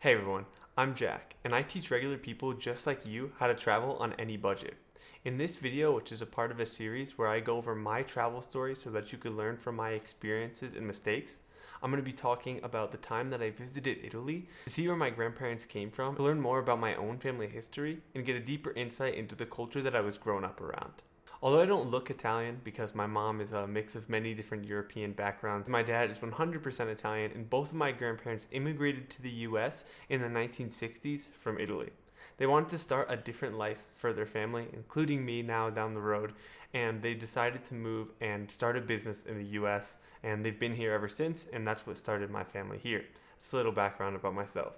Hey everyone, I'm Jack, and I teach regular people just like you how to travel on any budget. In this video, which is a part of a series where I go over my travel stories so that you can learn from my experiences and mistakes, I'm going to be talking about the time that I visited Italy to see where my grandparents came from, to learn more about my own family history, and get a deeper insight into the culture that I was grown up around. Although I don't look Italian because my mom is a mix of many different European backgrounds, my dad is 100% Italian, and both of my grandparents immigrated to the US in the 1960s from Italy. They wanted to start a different life for their family, including me now down the road, and they decided to move and start a business in the US, and they've been here ever since, and that's what started my family here. It's a little background about myself.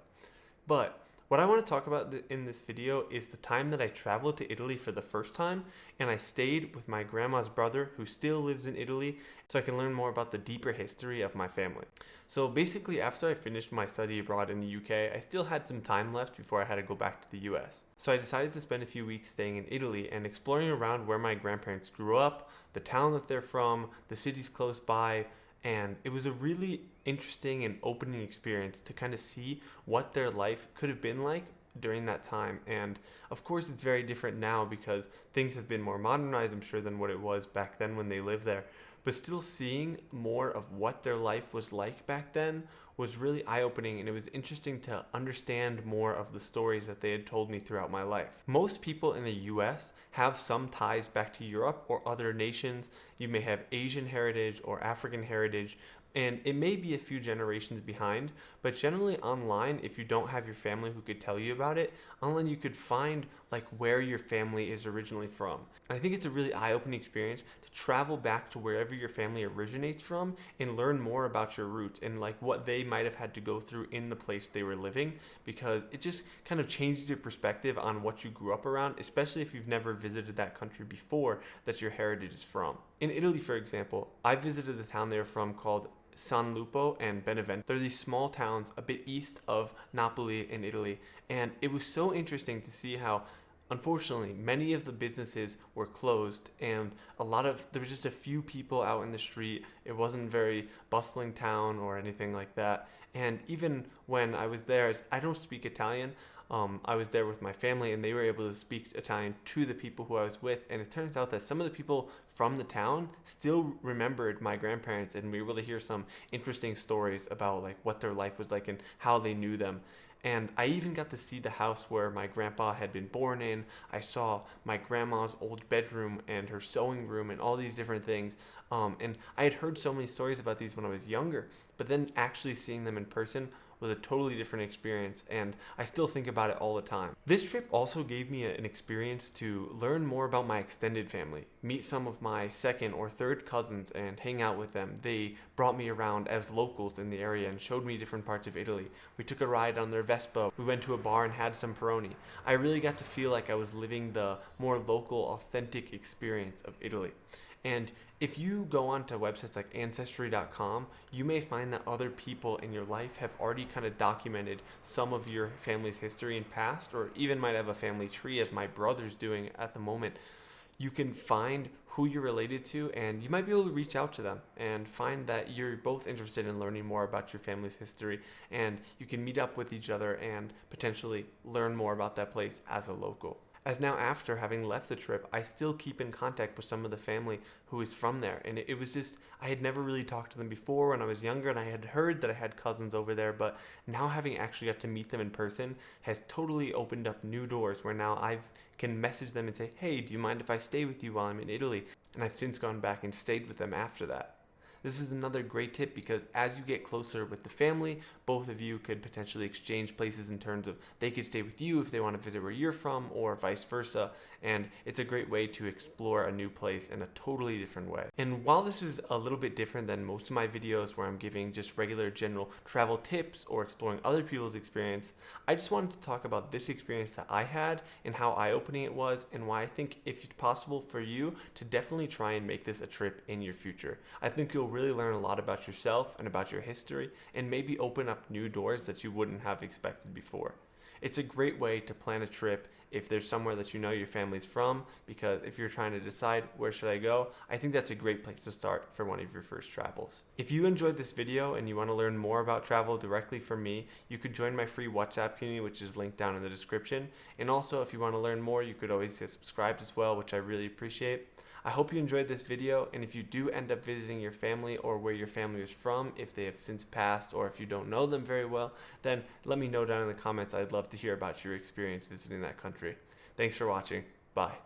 But what I want to talk about in this video is the time that I traveled to Italy for the first time, and I stayed with my grandma's brother who still lives in Italy, so I can learn more about the deeper history of my family. So basically, after I finished my study abroad in the UK, I still had some time left before I had to go back to the US. So I decided to spend a few weeks staying in Italy and exploring around where my grandparents grew up, the town that they're from, the cities close by, and it was a really interesting and opening experience to kind of see what their life could have been like during that time. And of course, it's very different now because things have been more modernized, I'm sure, than what it was back then when they lived there. But still seeing more of what their life was like back then was really eye-opening, and it was interesting to understand more of the stories that they had told me throughout my life. Most people in the US have some ties back to Europe or other nations. You may have Asian heritage or African heritage, and it may be a few generations behind, but generally online, if you don't have your family who could tell you about it, online you could find like where your family is originally from. And I think it's a really eye-opening experience to travel back to wherever your family originates from and learn more about your roots and like what they might have had to go through in the place they were living, because it just kind of changes your perspective on what you grew up around, especially if you've never visited that country before that your heritage is from. In Italy, for example, I visited the town they were from called San Lupo and Benevento. They're these small towns a bit east of Napoli in Italy, and it was so interesting to see how unfortunately many of the businesses were closed, and there was just a few people out in the street. It wasn't a very bustling town or anything like that. And even when I was there, I don't speak Italian. I was there with my family, and they were able to speak Italian to the people who I was with. And it turns out that some of the people from the town still remembered my grandparents, and we were able to hear some interesting stories about like what their life was like and how they knew them. And I even got to see the house where my grandpa had been born in. I saw my grandma's old bedroom and her sewing room and all these different things. And I had heard so many stories about these when I was younger, but then actually seeing them in person was a totally different experience, and I still think about it all the time. This trip also gave me an experience to learn more about my extended family, meet some of my second or third cousins and hang out with them. They brought me around as locals in the area and showed me different parts of Italy. We took a ride on their Vespa, we went to a bar and had some Peroni. I really got to feel like I was living the more local, authentic experience of Italy. And if you go onto websites like Ancestry.com, you may find that other people in your life have already kind of documented some of your family's history and past, or even might have a family tree, as my brother's doing at the moment. You can find who you're related to, and you might be able to reach out to them and find that you're both interested in learning more about your family's history, and you can meet up with each other and potentially learn more about that place as a local. As now, after having left the trip, I still keep in contact with some of the family who is from there. And it was just, I had never really talked to them before when I was younger, and I had heard that I had cousins over there, but now having actually got to meet them in person has totally opened up new doors where now I can message them and say, hey, do you mind if I stay with you while I'm in Italy? And I've since gone back and stayed with them after that. This is another great tip because as you get closer with the family, both of you could potentially exchange places in terms of they could stay with you if they want to visit where you're from, or vice versa. And it's a great way to explore a new place in a totally different way. And while this is a little bit different than most of my videos where I'm giving just regular general travel tips or exploring other people's experience, I just wanted to talk about this experience that I had and how eye-opening it was, and why I think if it's possible for you to definitely try and make this a trip in your future. I think you'll really learn a lot about yourself and about your history, and maybe open up new doors that you wouldn't have expected before. It's a great way to plan a trip if there's somewhere that you know your family's from, because if you're trying to decide where should I go, I think that's a great place to start for one of your first travels. If you enjoyed this video and you want to learn more about travel directly from me, you could join my free WhatsApp community, which is linked down in the description. And also, if you want to learn more, you could always get subscribed as well, which I really appreciate. I hope you enjoyed this video, and if you do end up visiting your family or where your family is from, if they have since passed or if you don't know them very well, then let me know down in the comments. I'd love to hear about your experience visiting that country. Thanks for watching. Bye.